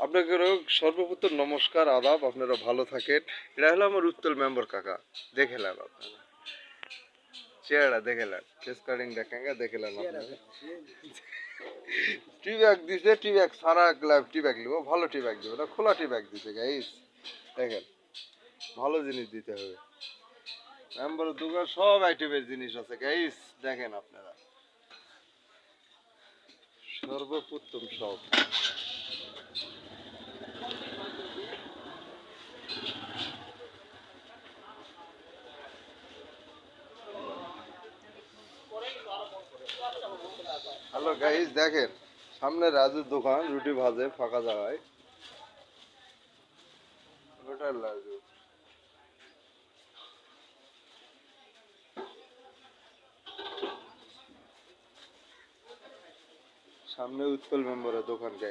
আপনাকে সর্বপ্রথম নমস্কার আদাব, আপনারা ভালো থাকেন। এটা হলো আমার উত্তল মেম্বার কাকা, দেখেলেন আপনারা চেহারা, দেখেলেন ফেস কাটিং দেখেন, দেখেলেন আপনারা। টি ব্যাগ দিছে, টি ব্যাগ সারা গ্লাভ টি ব্যাগ নিব, ভালো টি ব্যাগ দিব না, খোলা টি ব্যাগ দিছে গাইস। দেখেন ভালো জিনিস দিতে হবে। মেম্বারের দোকান সব আইটেমের জিনিস আছে গাইস, দেখেন আপনারা সর্বপ্রথম সব। হ্যালো গাইস, দেখেন সামনে রাজুর দোকান, রুটি ভাজে ফাঁকা জায়গায়। ওটার রাজু সামনে উৎপল মেম্বারের দোকান।